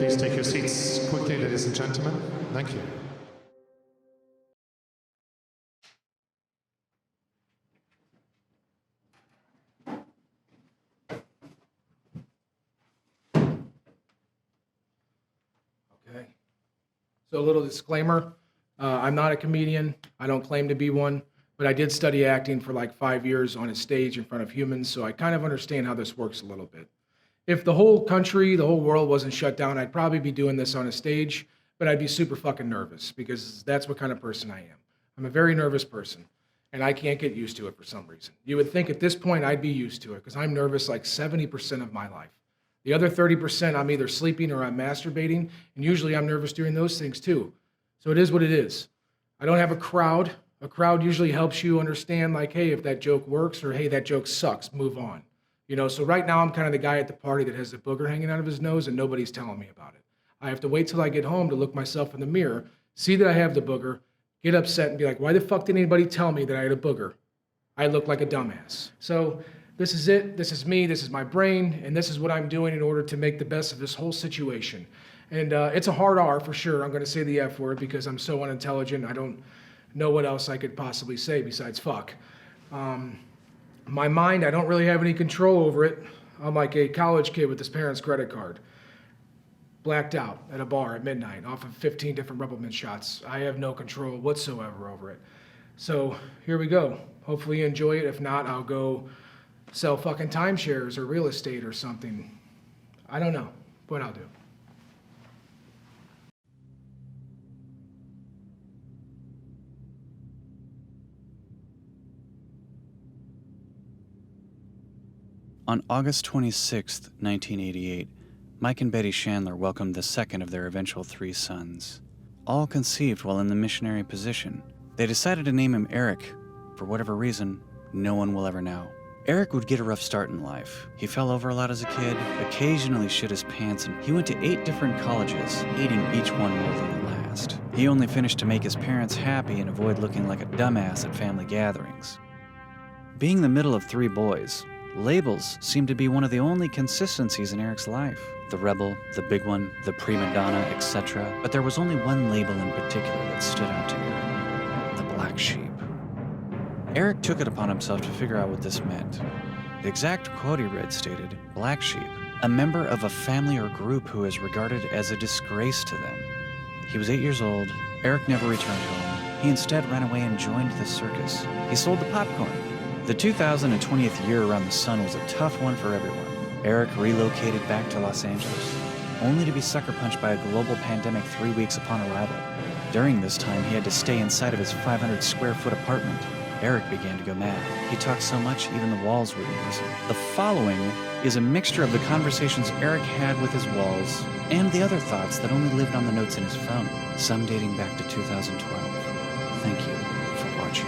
please take your seats quickly, ladies and gentlemen? Thank you. Okay. So a little disclaimer. I'm not a comedian. I don't claim to be one, but I did study acting for like 5 years on a stage in front of humans, so I kind of understand how this works a little bit. If the whole country, the whole world wasn't shut down, I'd probably be doing this on a stage, but I'd be super fucking nervous because that's what kind of person I am. I'm a very nervous person, and I can't get used to it for some reason. You would think at this point I'd be used to it because I'm nervous like 70% of my life. The other 30%, I'm either sleeping or I'm masturbating, and usually I'm nervous during those things too. So it is what it is. I don't have a crowd. A crowd usually helps you understand, like, hey, if that joke works, or hey, that joke sucks, move on. You know, so right now I'm kind of the guy at the party that has the booger hanging out of his nose and nobody's telling me about it. I have to wait till I get home to look myself in the mirror, see that I have the booger, get upset and be like, why the fuck didn't anybody tell me that I had a booger? I look like a dumbass. So this is it, this is me, this is my brain, and this is what I'm doing in order to make the best of this whole situation. And it's a hard R for sure. I'm gonna say the F word because I'm so unintelligent. I don't know what else I could possibly say besides fuck. My mind, I don't really have any control over it. I'm like a college kid with his parents' credit card. Blacked out at a bar at midnight off of 15 different Rubbelman shots. I have no control whatsoever over it. So here we go. Hopefully you enjoy it. If not, I'll go sell fucking timeshares or real estate or something. I don't know what I'll do. On August 26, 1988, Mike and Betty Chandler welcomed the second of their eventual 3 sons. All conceived while in the missionary position. They decided to name him Eric. For whatever reason, no one will ever know. Eric would get a rough start in life. He fell over a lot as a kid, occasionally shit his pants, and he went to 8 different colleges, hating each one more than the last. He only finished to make his parents happy and avoid looking like a dumbass at family gatherings. Being the middle of 3 boys, labels seemed to be one of the only consistencies in Eric's life. The rebel, the big one, the prima donna, etc. But there was only one label in particular that stood out to Eric: the black sheep. Eric took it upon himself to figure out what this meant. The exact quote he read stated, "Black sheep, a member of a family or group who is regarded as a disgrace to them." He was 8 years old. Eric never returned home. He instead ran away and joined the circus. He sold the popcorn. The 2020th year around the sun was a tough one for everyone. Eric relocated back to Los Angeles, only to be sucker punched by a global pandemic 3 weeks upon arrival. During this time, he had to stay inside of his 500 square foot apartment. Eric began to go mad. He talked so much, even the walls wouldn't listen. The following is a mixture of the conversations Eric had with his walls and the other thoughts that only lived on the notes in his phone, some dating back to 2012. Thank you for watching.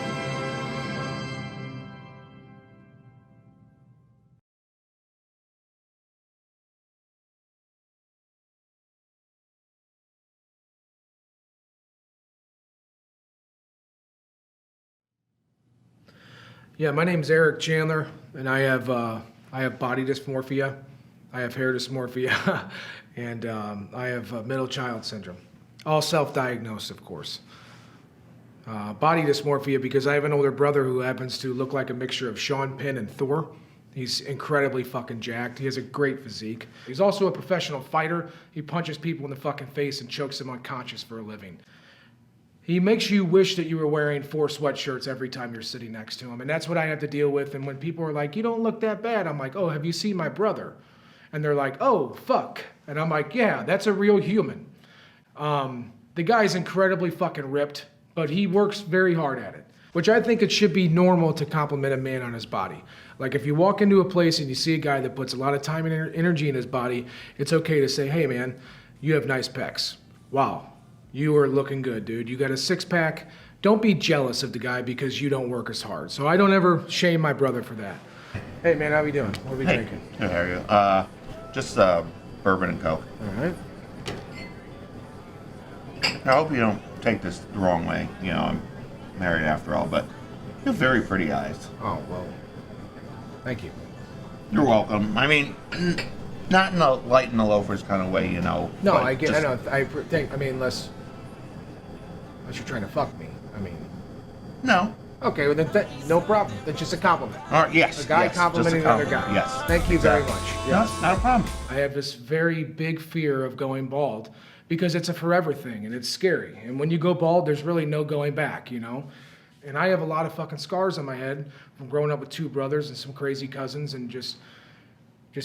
Yeah, my name's Eric Chandler, and I have body dysmorphia, I have hair dysmorphia, and I have middle child syndrome. All self-diagnosed, of course. Body dysmorphia because I have an older brother who happens to look like a mixture of Sean Penn and Thor. He's incredibly fucking jacked. He has a great physique. He's also a professional fighter. He punches people in the fucking face and chokes them unconscious for a living. He makes you wish that you were wearing 4 sweatshirts every time you're sitting next to him. And that's what I have to deal with. And when people are like, you don't look that bad, I'm like, oh, have you seen my brother? And they're like, oh, fuck. And I'm like, yeah, that's a real human. The guy's incredibly fucking ripped, but he works very hard at it, which I think it should be normal to compliment a man on his body. Like if you walk into a place and you see a guy that puts a lot of time and energy in his body, it's okay to say, hey man, you have nice pecs. Wow. You are looking good, dude. You got a 6-pack. Don't be jealous of the guy because you don't work as hard. So I don't ever shame my brother for that. Hey, man, how we doing? What are we drinking? Good, how are you? Just bourbon and Coke. All right. I hope you don't take this the wrong way. You know, I'm married after all, but you have very pretty eyes. Oh, well, thank you. You're welcome. I mean, Not in a lighten the loafers kind of way, you know. No, but I get. just- I know. I think. I mean, unless you're trying to fuck me. I mean. No. Okay, well then no problem. That's just a compliment. All right, yes. A guy yes, complimenting just a another guy. compliment, Yes. Thank you very much. Yes. No, not a problem. I have this very big fear of going bald because it's a forever thing and it's scary. And when you go bald, there's really no going back, you know? And I have a lot of fucking scars on my head from growing up with 2 brothers and some crazy cousins and just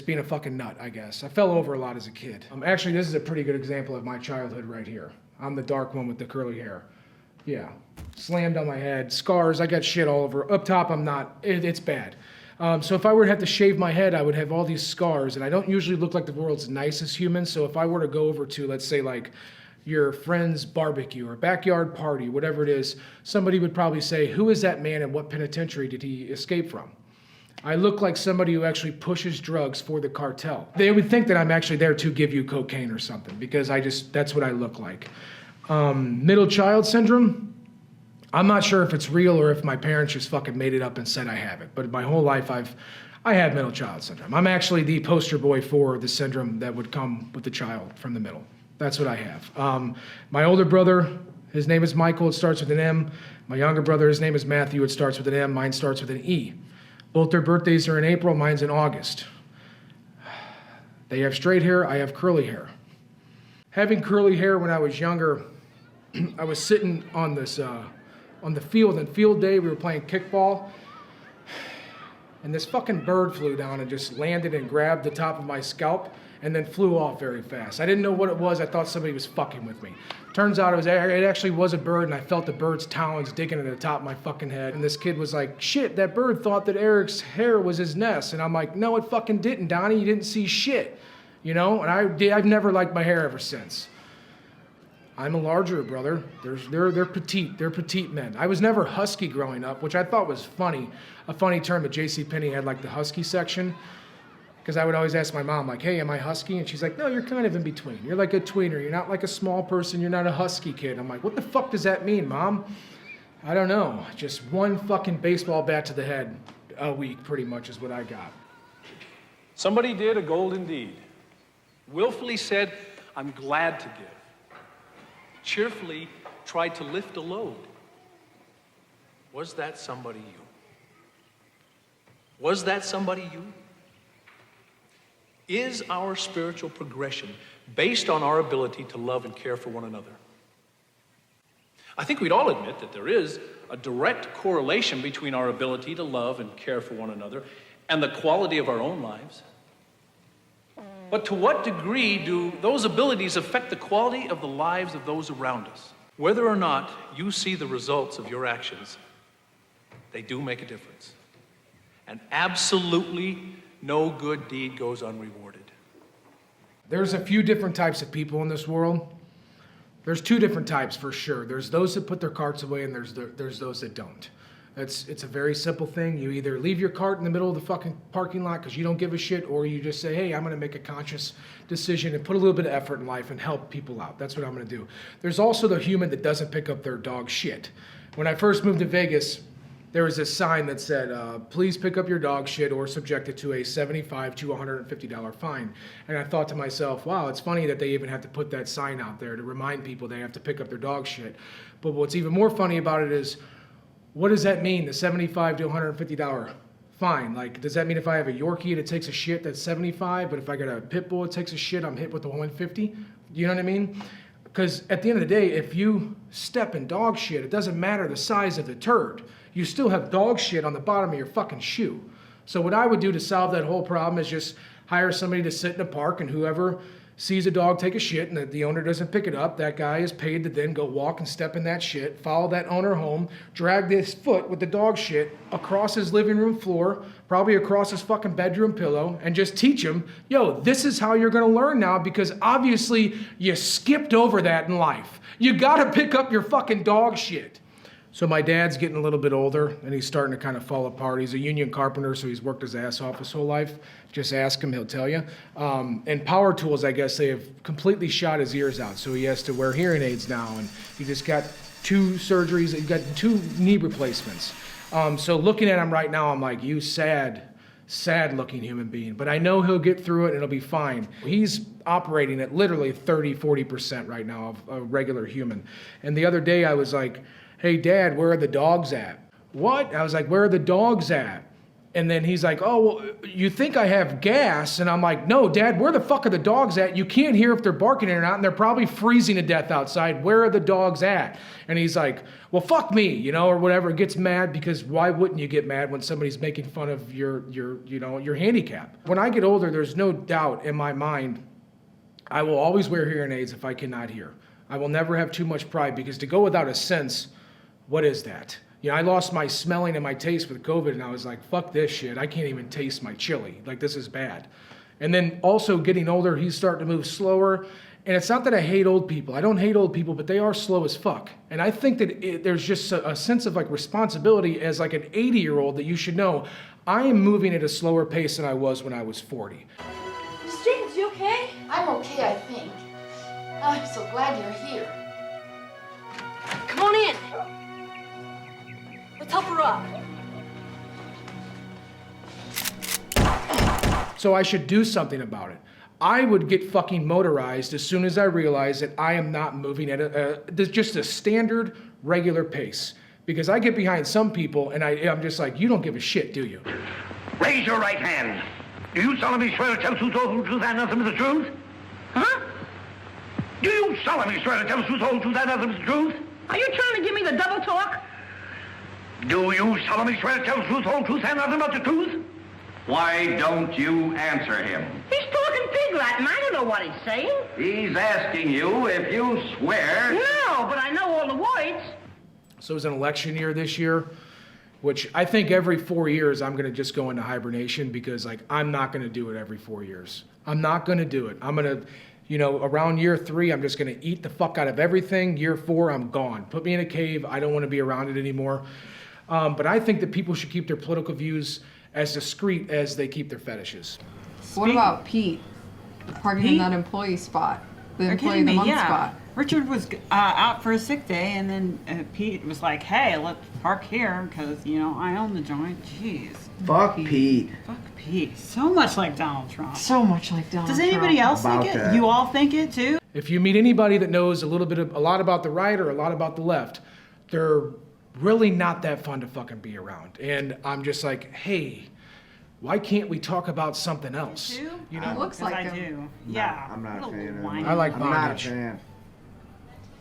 being a fucking nut, I guess. I fell over a lot as a kid. Actually, this is a pretty good example of my childhood right here. I'm the dark one with the curly hair. Yeah, slammed on my head, scars, I got shit all over. Up top, I'm not, it's bad. So if I were to have to shave my head, I would have all these scars, and I don't usually look like the world's nicest human, so if I were to go over to, let's say, like, your friend's barbecue or backyard party, whatever it is, somebody would probably say, who is that man and what penitentiary did he escape from? I look like somebody who actually pushes drugs for the cartel. They would think that I'm actually there to give you cocaine or something, because that's what I look like. Middle child syndrome, I'm not sure if it's real or if my parents just fucking made it up and said I have it, but my whole life I had middle child syndrome. I'm actually the poster boy for the syndrome that would come with the child from the middle. That's what I have. My older brother, his name is Michael, it starts with an M. My younger brother, his name is Matthew, it starts with an M, mine starts with an E. Both their birthdays are in April, mine's in August. They have straight hair, I have curly hair. Having curly hair when I was younger, I was sitting on this, on the field, and field day, we were playing kickball, and this fucking bird flew down and just landed and grabbed the top of my scalp and then flew off very fast. I didn't know what it was. I thought somebody was fucking with me. Turns out it actually was a bird, and I felt the bird's talons digging at the top of my fucking head. And this kid was like, shit, that bird thought that Eric's hair was his nest. And I'm like, no, it fucking didn't, Donnie. You didn't see shit. You know, and I've never liked my hair ever since. I'm a larger brother. They're petite men. I was never husky growing up, which I thought was funny. A funny term at JCPenney had like the husky section. Because I would always ask my mom, like, hey, am I husky? And she's like, no, you're kind of in between. You're like a tweener. You're not like a small person. You're not a husky kid. I'm like, what the fuck does that mean, Mom? I don't know. Just one fucking baseball bat to the head a week, pretty much, is what I got. Somebody did a golden deed. Willfully said, I'm glad to give. Cheerfully tried to lift a load. Was that somebody you? Was that somebody you? Is our spiritual progression based on our ability to love and care for one another? I think we'd all admit that there is a direct correlation between our ability to love and care for one another and the quality of our own lives. But to what degree do those abilities affect the quality of the lives of those around us? Whether or not you see the results of your actions, they do make a difference. And absolutely no good deed goes unrewarded. There's a few different types of people in this world. There's 2 different types for sure. There's those that put their carts away, and there's those that don't. It's a very simple thing. You either leave your cart in the middle of the fucking parking lot because you don't give a shit, or you just say, hey, I'm gonna make a conscious decision and put a little bit of effort in life and help people out. That's what I'm gonna do. There's also the human that doesn't pick up their dog shit. When I first moved to Vegas, there was this sign that said, please pick up your dog shit or subject it to a $75 to $150 fine. And I thought to myself, wow, it's funny that they even have to put that sign out there to remind people they have to pick up their dog shit. But what's even more funny about it is, what does that mean, the $75 to $150 fine? Like, does that mean if I have a Yorkie and it takes a shit, that's $75, but if I got a pit bull, it takes a shit, I'm hit with the $150? You know what I mean? Because at the end of the day, if you step in dog shit, it doesn't matter the size of the turd. You still have dog shit on the bottom of your fucking shoe. So what I would do to solve that whole problem is just hire somebody to sit in a park, and whoever sees a dog take a shit and the owner doesn't pick it up, that guy is paid to then go walk and step in that shit, follow that owner home, drag his foot with the dog shit across his living room floor, probably across his fucking bedroom pillow, and just teach him, yo, this is how you're gonna learn now, because obviously you skipped over that in life. You gotta pick up your fucking dog shit. So my dad's getting a little bit older, and he's starting to kind of fall apart. He's a union carpenter, so he's worked his ass off his whole life. Just ask him, he'll tell you. And power tools, I guess, they have completely shot his ears out, so he has to wear hearing aids now, and he just got 2 surgeries, he got 2 knee replacements. So looking at him right now, I'm like, you sad sad-looking human being, but I know he'll get through it and it'll be fine. He's operating at literally 30-40% right now of a regular human. And the other day I was like, hey, Dad, where are the dogs at? What? I was like, where are the dogs at? And then he's like, oh, well, you think I have gas? And I'm like, no, Dad, where the fuck are the dogs at? You can't hear if they're barking or not, and they're probably freezing to death outside. Where are the dogs at? And he's like, well, fuck me, you know, or whatever. Gets mad because why wouldn't you get mad when somebody's making fun of your handicap? When I get older, there's no doubt in my mind, I will always wear hearing aids if I cannot hear. I will never have too much pride, because to go without a sense, what is that? You know, I lost my smelling and my taste with COVID, and I was like, fuck this shit. I can't even taste my chili. Like, this is bad. And then also getting older, he's starting to move slower. And it's not that I hate old people. I don't hate old people, but they are slow as fuck. And I think that there's just a sense of like responsibility as like an 80-year-old that you should know, I am moving at a slower pace than I was when I was 40. Miss Jenkins, you okay? I'm okay, I think. I'm so glad you're here. Come on in. Let's help her up. So I should do something about it. I would get fucking motorized as soon as I realized that I am not moving at just a standard, regular pace. Because I get behind some people and I'm just like, you don't give a shit, do you? Raise your right hand. Do you solemnly swear to tell the truth, the whole truth, and nothing but the truth? Huh? Do you solemnly swear to tell the truth, the whole truth, and nothing but the truth? Are you trying to give me the double talk? Do you solemnly swear to tell the truth, the whole truth, and nothing but the truth? Why don't you answer him? He's talking pig Latin. I don't know what he's saying. He's asking you if you swear. No, but I know all the words. So it was an election year this year, which I think every 4 years I'm going to just go into hibernation, because like I'm not going to do it every 4 years. I'm not going to do it. I'm going to, you know, around year 3, I'm just going to eat the fuck out of everything. Year 4, I'm gone. Put me in a cave. I don't want to be around it anymore. But I think that people should keep their political views as discreet as they keep their fetishes. What about Pete parking in that employee spot? The employee of the month spot. Richard was out for a sick day, and then Pete was like, hey, let's park here because, you know, I own the joint. Jeez. Fuck Pete. Fuck Pete. So much like Donald Trump. So much like Donald Trump. Does anybody else think it? That. You all think it too? If you meet anybody that knows a lot about the right or a lot about the left, they're really not that fun to fucking be around. And I'm just like, hey, why can't we talk about something else? You know, it looks like I him. do. Yeah. I'm not a fan of him. I like I'm not a bondage. fan.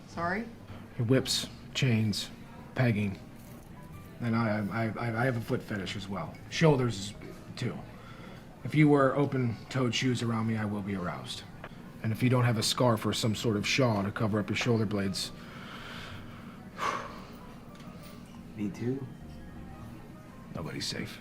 Sorry? Whips, chains, pegging. And I have a foot fetish as well. Shoulders, too. If you wear open-toed shoes around me, I will be aroused. And if you don't have a scarf or some sort of shawl to cover up your shoulder blades. Me too. Nobody's safe.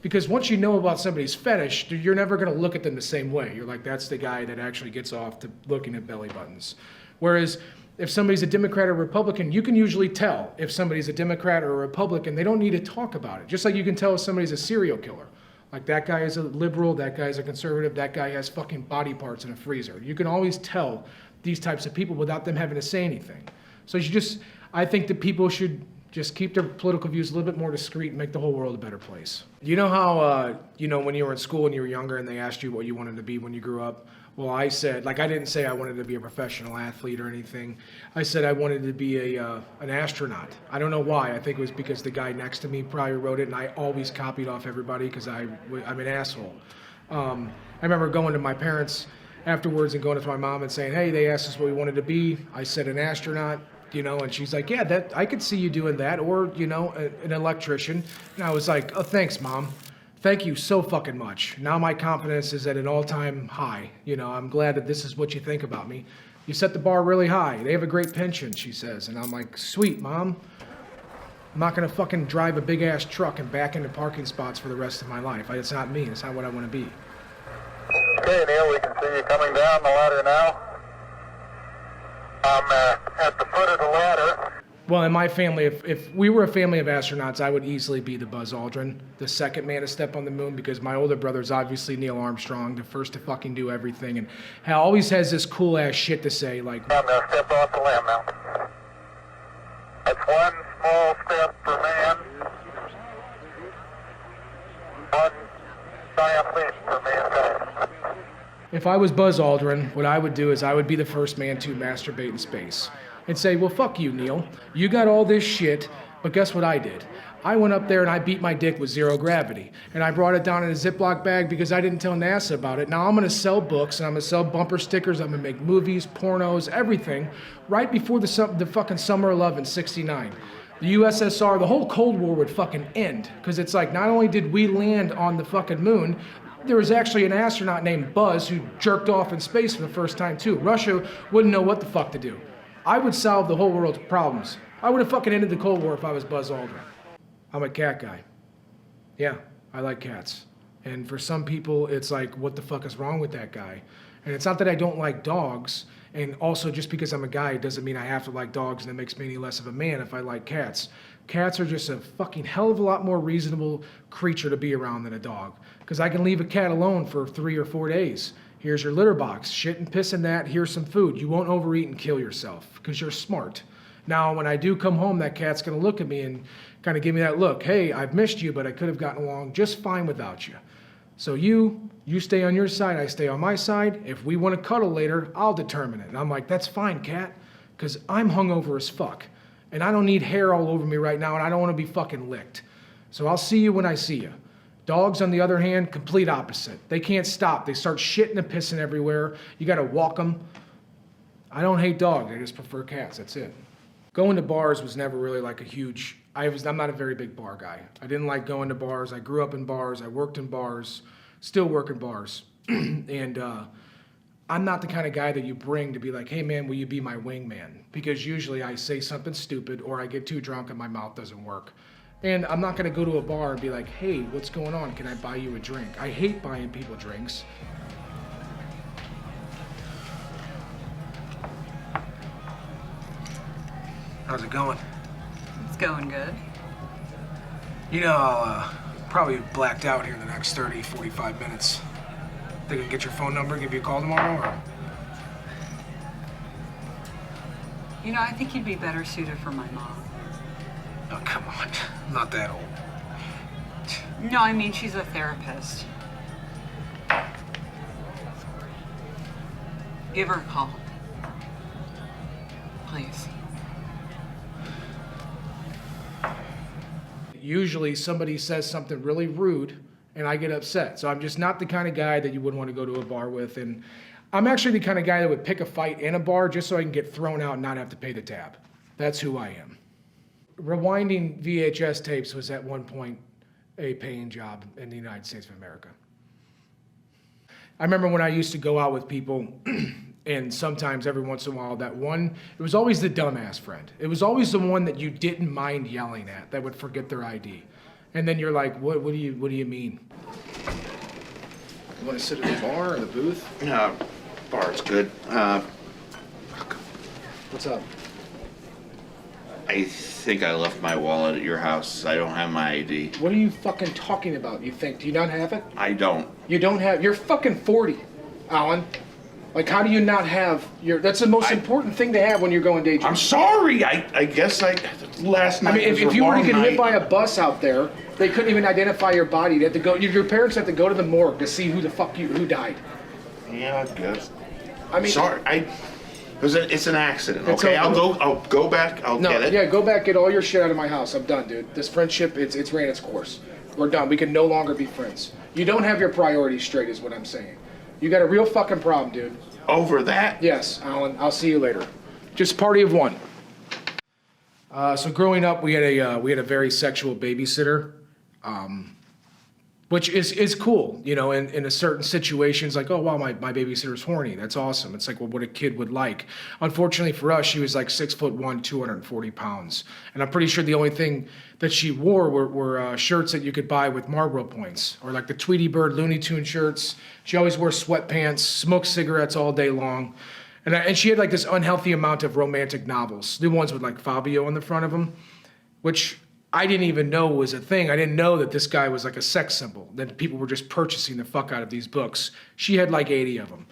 Because once you know about somebody's fetish, you're never going to look at them the same way. You're like, that's the guy that actually gets off to looking at belly buttons. Whereas if somebody's a Democrat or Republican, you can usually tell if somebody's a Democrat or a Republican. They don't need to talk about it. Just like you can tell if somebody's a serial killer. Like, that guy is a liberal, that guy is a conservative, that guy has fucking body parts in a freezer. You can always tell these types of people without them having to say anything. So I think that people should just keep their political views a little bit more discreet and make the whole world a better place. You know how, when you were in school and you were younger and they asked you what you wanted to be when you grew up? Well, I said, I didn't say I wanted to be a professional athlete or anything. I said I wanted to be an astronaut. I don't know why. I think it was because the guy next to me probably wrote it, and I always copied off everybody because I'm an asshole. I remember going to my parents afterwards and going to my mom and saying, hey, they asked us what we wanted to be. I said an astronaut. And she's like, yeah, that I could see you doing that, or, an electrician. And I was like, oh, thanks, Mom. Thank you so fucking much. Now my confidence is at an all-time high. I'm glad that this is what you think about me. You set the bar really high. They have a great pension, she says. And I'm like, sweet, Mom. I'm not going to fucking drive a big-ass truck and back into parking spots for the rest of my life. It's not me. It's not what I want to be. Okay, Neil, we can see you coming down the ladder now. I'm at the foot of the ladder. Well, in my family, if we were a family of astronauts, I would easily be the Buzz Aldrin, the second man to step on the moon, because my older brother's obviously Neil Armstrong, the first to fucking do everything, and he always has this cool-ass shit to say, like... I'm going to step off the limb now. That's one small step for man, one If I was Buzz Aldrin, what I would do is I would be the first man to masturbate in space and say, well, fuck you, Neil. You got all this shit, but guess what I did? I went up there and I beat my dick with zero gravity. And I brought it down in a Ziploc bag because I didn't tell NASA about it. Now I'm gonna sell books and I'm gonna sell bumper stickers. I'm gonna make movies, pornos, everything, right before the fucking summer of love in '69. The USSR, the whole Cold War would fucking end. Because it's like, not only did we land on the fucking moon, there was actually an astronaut named Buzz who jerked off in space for the first time too. Russia wouldn't know what the fuck to do. I would solve the whole world's problems. I would have fucking ended the Cold War if I was Buzz Aldrin. I'm a cat guy. Yeah, I like cats. And for some people, it's like, what the fuck is wrong with that guy? And it's not that I don't like dogs, and also just because I'm a guy doesn't mean I have to like dogs and it makes me any less of a man if I like cats. Cats are just a fucking hell of a lot more reasonable creature to be around than a dog. Because I can leave a cat alone for 3 or 4 days. Here's your litter box, shit and piss in that, here's some food. You won't overeat and kill yourself, because you're smart. Now, when I do come home, that cat's gonna look at me and kind of give me that look. Hey, I've missed you, but I could have gotten along just fine without you. So you stay on your side, I stay on my side. If we want to cuddle later, I'll determine it. And I'm like, that's fine, cat, because I'm hungover as fuck. And I don't need hair all over me right now, and I don't want to be fucking licked. So I'll see you when I see you. Dogs, on the other hand, complete opposite. They can't stop. They start shitting and pissing everywhere. You got to walk them. I don't hate dogs. I just prefer cats. That's it. Going to bars was never really like a huge... I'm not a very big bar guy. I didn't like going to bars. I grew up in bars. I worked in bars. Still work in bars. And I'm not the kind of guy that you bring to be like, hey, man, will you be my wingman? Because usually I say something stupid or I get too drunk and my mouth doesn't work. And I'm not going to go to a bar and be like, hey, what's going on? Can I buy you a drink? I hate buying people drinks. How's it going? It's going good. You know, I'll probably be blacked out here in the next 30, 45 minutes. Think I can get your phone number, give you a call tomorrow, or? You know, I think you'd be better suited for my mom. Oh, come on. I'm not that old. No, I mean, she's a therapist. Give her a call. Please. Usually somebody says something really rude and I get upset. So I'm just not the kind of guy that you would want to go to a bar with. And I'm actually the kind of guy that would pick a fight in a bar just so I can get thrown out and not have to pay the tab. That's who I am. Rewinding VHS tapes was at one point a paying job in the United States of America. I remember when I used to go out with people and sometimes every once in a while it was always the dumbass friend. It was always the one that you didn't mind yelling at that would forget their ID. And then you're like, what do you mean? You want to sit at the bar or the booth? No, bar's good. What's up? I think I left my wallet at your house. I don't have my ID. What are you fucking talking about, you think? Do you not have it? I don't. You don't have... You're fucking 40, Alan. Like, how do you not have your... That's the most important thing to have when you're going day drinking. I'm sorry. I guess last night. I mean, if you were to get hit by a bus out there, they couldn't even identify your body. They had to go... Your parents had to go to the morgue to see who the fuck who died. Yeah, I guess. I mean... Sorry. It's an accident, okay? I'll go back. I'll get it. Yeah, go back, get all your shit out of my house. I'm done, dude. This friendship, it's ran its course. We're done. We can no longer be friends. You don't have your priorities straight, is what I'm saying. You got a real fucking problem, dude. Over that? Yes, Alan. I'll see you later. Just party of one. So growing up, we had a very sexual babysitter, which is cool, you know, in a certain situations, like, oh, wow, my babysitter's horny. That's awesome. It's like, well, what a kid would like. Unfortunately for us, she was like 6'1", 240 pounds. And I'm pretty sure the only thing that she wore were shirts that you could buy with Marlboro points, or like the Tweety Bird Looney Tune shirts. She always wore sweatpants, smoked cigarettes all day long. And she had like this unhealthy amount of romantic novels, the ones with like Fabio on the front of them, which I didn't even know was a thing. I didn't know that this guy was like a sex symbol, that people were just purchasing the fuck out of these books. She had like 80 of them.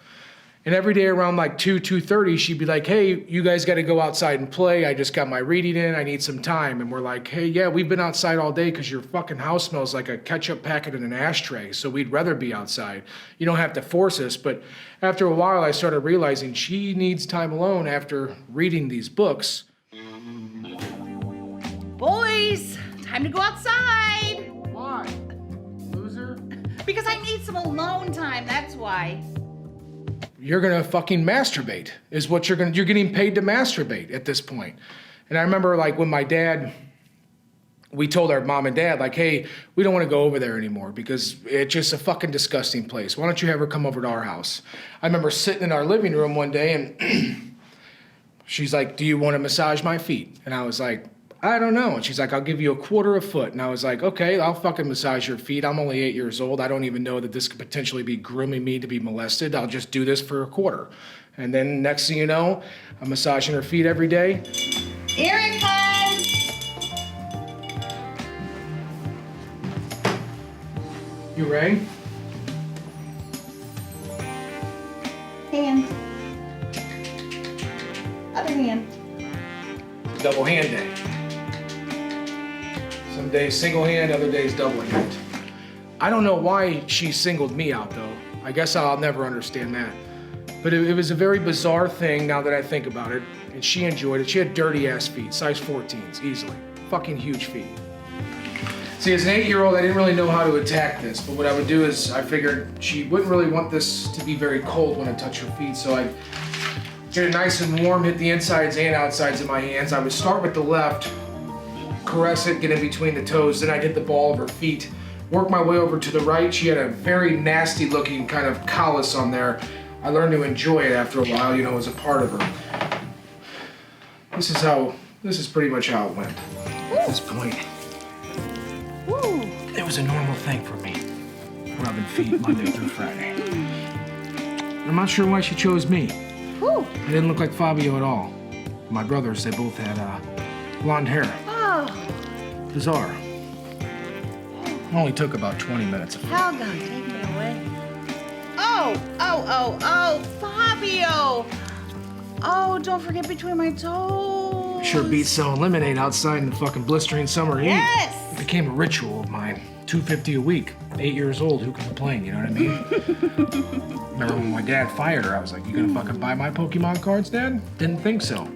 And every day around like 2:30, she'd be like, hey, you guys got to go outside and play. I just got my reading in. I need some time. And we're like, hey, yeah, we've been outside all day because your fucking house smells like a ketchup packet in an ashtray. So we'd rather be outside. You don't have to force us. But after a while, I started realizing she needs time alone after reading these books. Boys, time to go outside. Why? Loser? Because I need some alone time, that's why. You're gonna fucking masturbate, is what you're getting paid to masturbate at this point. And I remember like when we told our mom and dad, like, hey, we don't wanna go over there anymore because it's just a fucking disgusting place. Why don't you have her come over to our house? I remember sitting in our living room one day and she's like, do you wanna massage my feet? And I was like, I don't know. And she's like, I'll give you $1/4 foot. And I was like, okay, I'll fucking massage your feet. I'm only 8 years old. I don't even know that this could potentially be grooming me to be molested. I'll just do this for $1/4. And then next thing you know, I'm massaging her feet every day. Here it comes. You rang? Hand. Other hand. Double hand day. Some days single hand, other days double hand. I don't know why she singled me out though. I guess I'll never understand that. But it was a very bizarre thing now that I think about it. And she enjoyed it. She had dirty ass feet, size 14s, easily. Fucking huge feet. See, as an 8-year-old, I didn't really know how to attack this, but what I would do is I figured she wouldn't really want this to be very cold when I touch her feet, so I'd get it nice and warm, hit the insides and outsides of my hands. I would start with the left, caress it, get in between the toes, then I'd hit the ball of her feet, work my way over to the right. She had a very nasty looking kind of callus on there. I learned to enjoy it after a while, you know, as a part of her. This is pretty much how it went. At this point, it was a normal thing for me, rubbing feet Monday through Friday. I'm not sure why she chose me. I didn't look like Fabio at all. My brothers, they both had blonde hair. Bizarre. It only took about 20 minutes. Calgon, take me away. Oh, Fabio. Oh, don't forget between my toes. Sure beats selling lemonade outside in the fucking blistering summer heat. Yes. It became a ritual of mine. $2.50 a week. 8 years old, who can complain, you know what I mean? Remember when my dad fired her, I was like, you gonna fucking buy my Pokemon cards, Dad? Didn't think so.